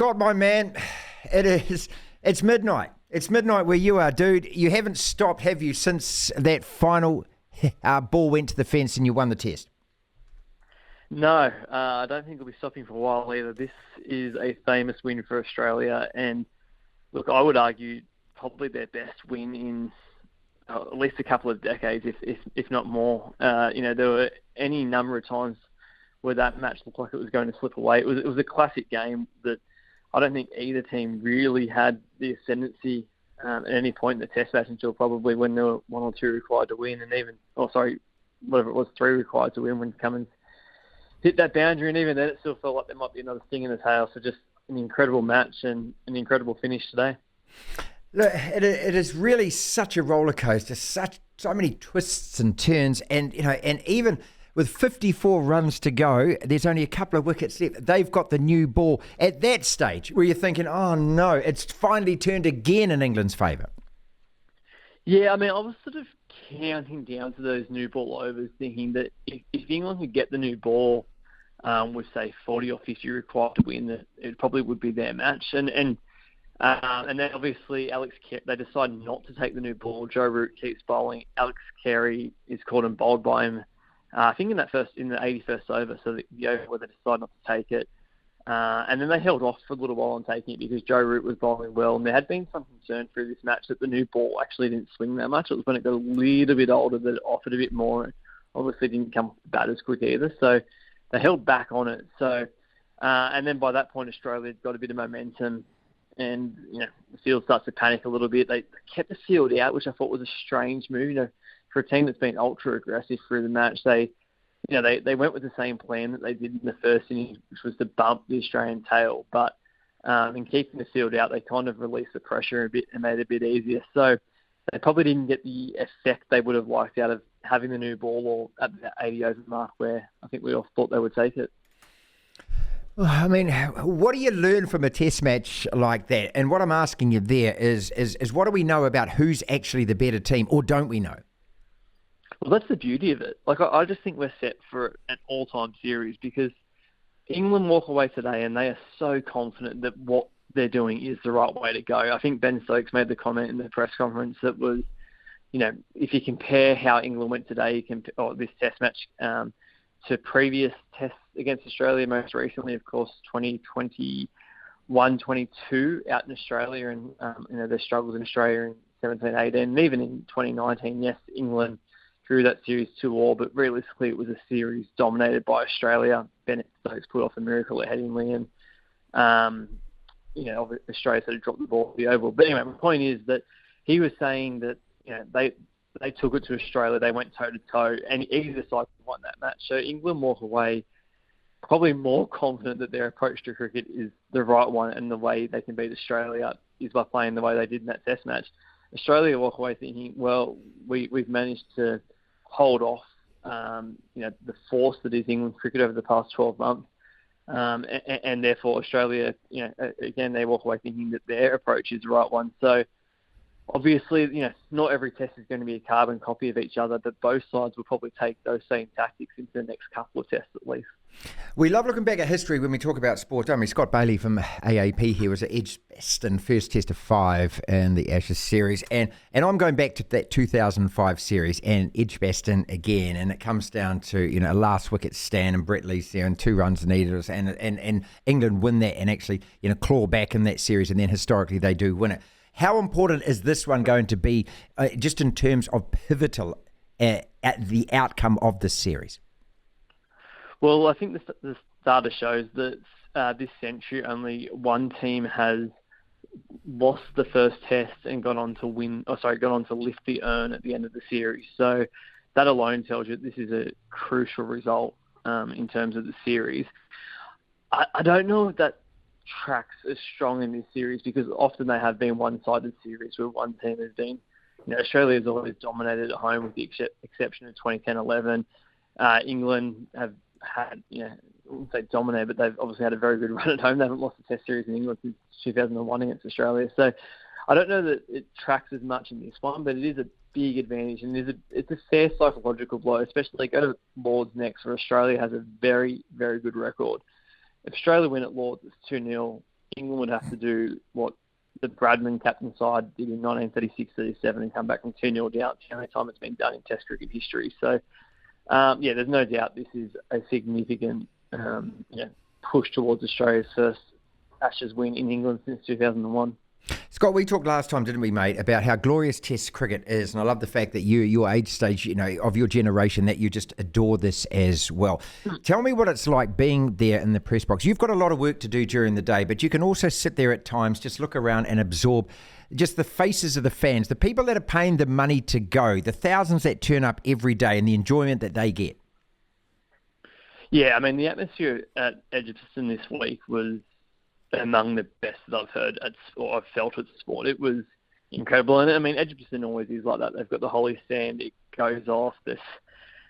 Scott, my man, it's midnight. It's midnight where you are, dude. You haven't stopped, have you, since that final ball went to the fence and you won the test? No, I don't think we'll be stopping for a while either. This is a famous win for Australia, and look, I would argue probably their best win in at least a couple of decades, if not more. There were any number of times where that match looked like it was going to slip away. It was a classic game that I don't think either team really had the ascendancy at any point in the test match until probably when there were one or two required to win, and whatever it was, three required to win when Cummins hit that boundary, and even then it still felt like there might be another sting in the tail. So just an incredible match and an incredible finish today. Look, it is really such a roller coaster, so many twists and turns, and even with 54 runs to go, there's only a couple of wickets left. They've got the new ball at that stage where you're thinking, oh no, it's finally turned again in England's favour. Yeah, I was sort of counting down to those new ball overs, thinking that if England could get the new ball with, say, 40 or 50 required to win, that it probably would be their match. And then obviously they decide not to take the new ball. Joe Root keeps bowling. Alex Carey is caught and bowled by him, I think in the 81st over, so the over where they decide not to take it. And then they held off for a little while on taking it because Joe Root was bowling well. And there had been some concern through this match that the new ball actually didn't swing that much. It was when it got a little bit older that it offered a bit more. It obviously didn't come bat as quick either. So they held back on it. So, and then by that point, Australia got a bit of momentum. And, the field starts to panic a little bit. They kept the field out, which I thought was a strange move. For a team that's been ultra aggressive through the match, they went with the same plan that they did in the first innings, which was to bump the Australian tail. But in keeping the field out, they kind of released the pressure a bit and made it a bit easier. So they probably didn't get the effect they would have liked out of having the new ball or at the 80 over mark where I think we all thought they would take it. What do you learn from a test match like that? And what I'm asking you there is what do we know about who's actually the better team, or don't we know? Well, that's the beauty of it. I just think we're set for an all-time series because England walk away today and they are so confident that what they're doing is the right way to go. I think Ben Stokes made the comment in the press conference that was, if you compare how England went today, this test match to previous tests against Australia, most recently, of course, 2021-22 out in Australia and, their struggles in Australia in 17-18, and even in 2019, yes, England drew that series 2-2, but realistically it was a series dominated by Australia. Ben Stokes put off a miracle at Headingley, and Australia sort of dropped the ball at the Oval. But anyway, my point is that he was saying that they took it to Australia, they went toe to toe, and either side won that match. So England walk away probably more confident that their approach to cricket is the right one, and the way they can beat Australia is by playing the way they did in that Test match. Australia walk away thinking, well, we've managed to hold off, the force that is England cricket over the past 12 months. And therefore Australia, again, they walk away thinking that their approach is the right one. So obviously, not every test is going to be a carbon copy of each other, but both sides will probably take those same tactics into the next couple of tests at least. We love looking back at history when we talk about sport, don't we? Scott Bailey from AAP here was at Edgbaston, first test of 5 in the Ashes series. And I'm going back to that 2005 series and Edgbaston again. And it comes down to, a last wicket stand and Brett Lee's there and 2 runs needed. And England win that and actually, claw back in that series. And then historically they do win it. How important is this one going to be just in terms of pivotal at the outcome of this series? Well, I think the data shows that this century only one team has lost the first test and gone on to lift the urn at the end of the series. So that alone tells you this is a crucial result in terms of the series. I don't know if that tracks as strong in this series because often they have been one-sided series where one team has been. Australia has always dominated at home with the exception of 2010-11. England have had, I wouldn't say dominated, but they've obviously had a very good run at home. They haven't lost a test series in England since 2001 against Australia. So I don't know that it tracks as much in this one, but it is a big advantage, and it's a fair psychological blow, especially go to Lords next, where Australia has a very, very good record. If Australia win at Lords, it's 2-0. England would have to do what the Bradman captain side did in 1936-37 and come back from 2-0 down. It's the only time it's been done in Test cricket history. So, there's no doubt this is a significant push towards Australia's first Ashes win in England since 2001. Scott, we talked last time, didn't we, mate, about how glorious Test cricket is, and I love the fact that your age stage, of your generation, that you just adore this as well. Tell me what it's like being there in the press box. You've got a lot of work to do during the day, but you can also sit there at times, just look around and absorb just the faces of the fans, the people that are paying the money to go, the thousands that turn up every day, and the enjoyment that they get. Yeah, I mean, the atmosphere at Edgbaston this week was among the best that I've heard or I've felt at sport. It was incredible. And I mean, Edgbaston always is like that. They've got the Holy Stand. It goes off. There's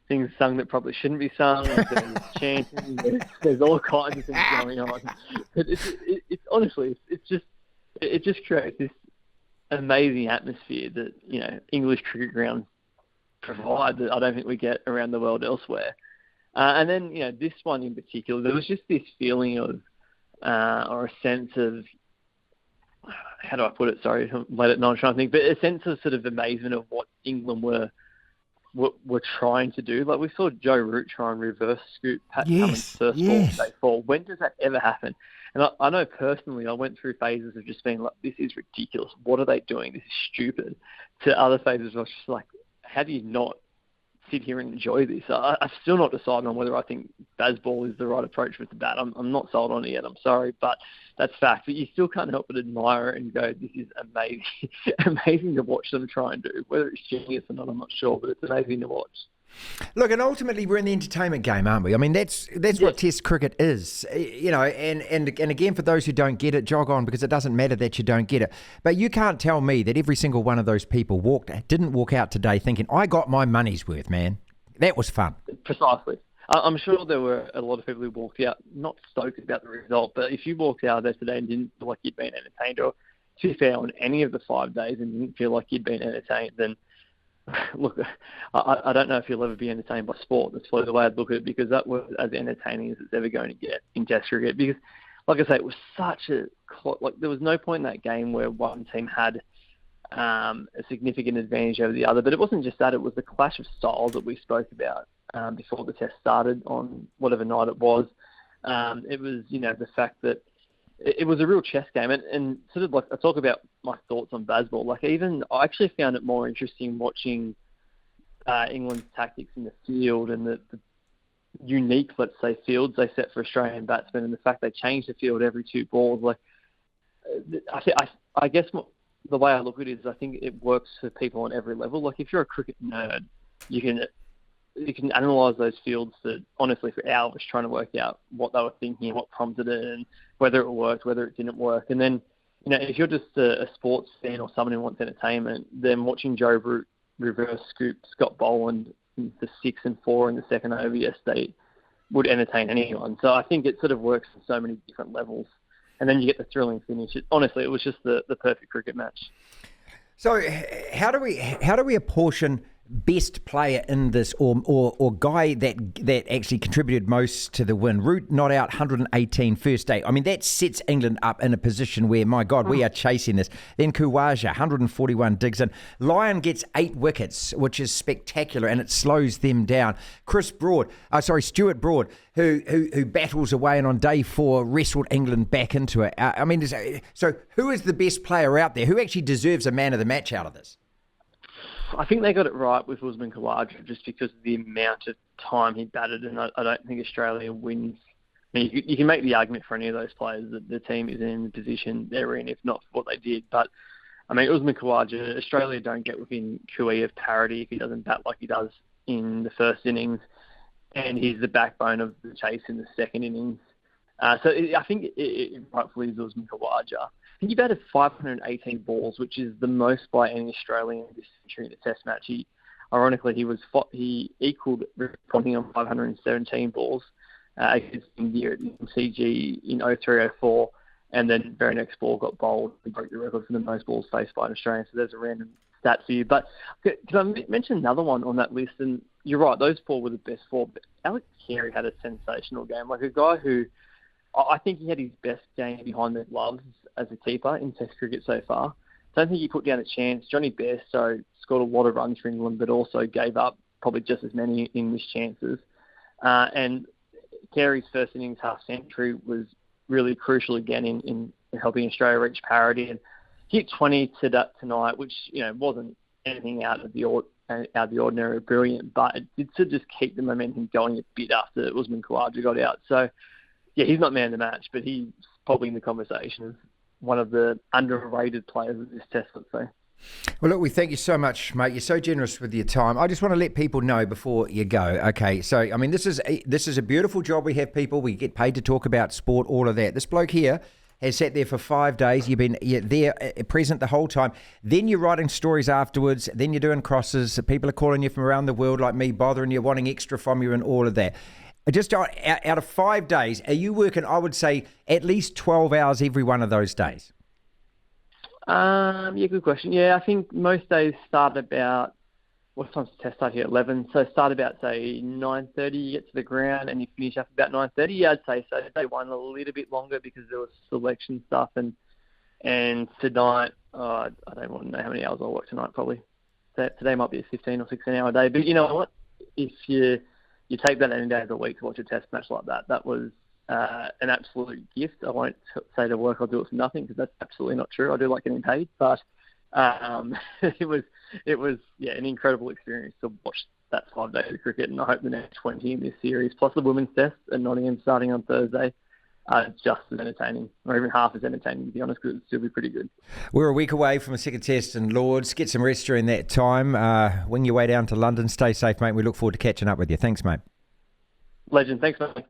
things sung that probably shouldn't be sung. There's chanting. There's all kinds of things going on. But it's honestly, it just creates this amazing atmosphere that, English cricket grounds provide that I don't think we get around the world elsewhere. And then, this one in particular, there was just this feeling of, or a sense of, how do I put it? Sorry, I'm late at night trying to think, but a sense of sort of amazement of what England were trying to do. Like we saw Joe Root try and reverse scoop Pat Cummins' first ball day 4. When does that ever happen? And I know personally, I went through phases of just being like, this is ridiculous. What are they doing? This is stupid. To other phases, I was just like, how do you not sit here and enjoy this? I've still not decided on whether I think Bazball is the right approach with the bat. I'm not sold on it yet, I'm sorry, but that's fact. But you still can't help but admire it and go, this is amazing. Amazing to watch them try and do. Whether it's genius or not, I'm not sure, but it's amazing to watch. Look, and ultimately we're in the entertainment game, aren't we? I mean, that's what Test cricket is, and again, for those who don't get it, jog on, because it doesn't matter that you don't get it. But you can't tell me that every single one of those people didn't walk out today thinking, I got my money's worth, man. That was fun. Precisely. I'm sure there were a lot of people who walked out not stoked about the result, but if you walked out there today and didn't feel like you'd been entertained, or to be fair, on any of the 5 days and didn't feel like you'd been entertained, then look, I don't know if you'll ever be entertained by sport. That's probably the way I'd look at it, because that was as entertaining as it's ever going to get in Test cricket. Because, like I say, it was there was no point in that game where one team had a significant advantage over the other. But it wasn't just that; it was the clash of styles that we spoke about before the Test started on whatever night it was. It was, the fact that it was a real chess game, and sort of like I talk about my thoughts on Bazball. Like I actually found it more interesting watching England's tactics in the field and the unique, let's say, fields they set for Australian batsmen, and the fact they changed the field every 2 balls. Like I guess the way I look at it is I think it works for people on every level. Like if you're a cricket nerd, you can analyse those fields that, honestly, for hours trying to work out what they were thinking, what prompted it, and whether it worked, whether it didn't work. And then, if you're just a sports fan or someone who wants entertainment, then watching Joe Root reverse scoop Scott Boland for 6 and 4 in the second over yesterday would entertain anyone. So I think it sort of works on so many different levels. And then you get the thrilling finish. Honestly, it was just the perfect cricket match. So how do we apportion best player in this, or guy that actually contributed most to the win? Root not out 118 first day. I mean, that sets England up in a position where, my God, we are chasing this. Then Khawaja, 141 digs in. Lyon gets 8 wickets, which is spectacular, and it slows them down. Stuart Broad, who battles away and on day 4 wrestled England back into it. I mean, so who is the best player out there? Who actually deserves a man of the match out of this? I think they got it right with Usman Khawaja just because of the amount of time he batted, and I don't think Australia wins. I mean, you can make the argument for any of those players that the team is in the position they're in, if not for what they did. But, I mean, Usman Khawaja, Australia don't get within QE of parity if he doesn't bat like he does in the first innings, and he's the backbone of the chase in the second innings. So I think it rightfully is Usman Khawaja. I think he batted 518 balls, which is the most by any Australian this century in a Test match. Ironically, he equalled Ponting on 517 balls against India at the MCG in 03-04, and then very next ball got bowled and broke the record for the most balls faced by an Australian. So there's a random stat for you. But can I mention another one on that list? And you're right, those 4 were the best 4. But Alex Carey had a sensational game, like a guy who I think he had his best game behind the gloves as a keeper in Test cricket so far. Don't think he put down a chance. Johnny Bairstow scored a lot of runs for England, but also gave up probably just as many in missed chances. And Carey's first innings half-century was really crucial again in helping Australia reach parity. And hit 20 tonight, which wasn't anything out of the ordinary or brilliant, but it did sort of just keep the momentum going a bit after Usman Khawaja got out. So, yeah, he's not man of the match, but he's probably in the conversation as one of the underrated players of this test, let's say. Well, look, we thank you so much, mate. You're so generous with your time. I just want to let people know before you go. Okay, so, I mean, this is a beautiful job. We have people. We get paid to talk about sport, all of that. This bloke here has sat there for 5 days. You're there present the whole time. Then you're writing stories afterwards. Then you're doing crosses. People are calling you from around the world like me, bothering you, wanting extra from you and all of that. Just out of 5 days, are you working, I would say, at least 12 hours every one of those days? Yeah, good question. Yeah, I think most days start about, what time's the test start here? 11. So start about, say, 9:30, you get to the ground and you finish up about 9:30. Yeah, I'd say so. Day one a little bit longer because there was selection stuff. And tonight, I don't want to know how many hours I'll work tonight, probably. Today might be a 15 or 16 hour day. But you know what? If you take that any day of the week to watch a test match like that, that was an absolute gift. I won't say to work I'll do it for nothing because that's absolutely not true. I do like getting paid, but it was an incredible experience to watch that 5 days of cricket, and I hope the next 20 in this series, plus the women's test and Nottingham starting on Thursday, are just as entertaining, or even half as entertaining, to be honest, because it'll still be pretty good. We're a week away from a second test in Lords. Get some rest during that time. Wing your way down to London. Stay safe, mate. We look forward to catching up with you. Thanks, mate. Legend. Thanks, mate.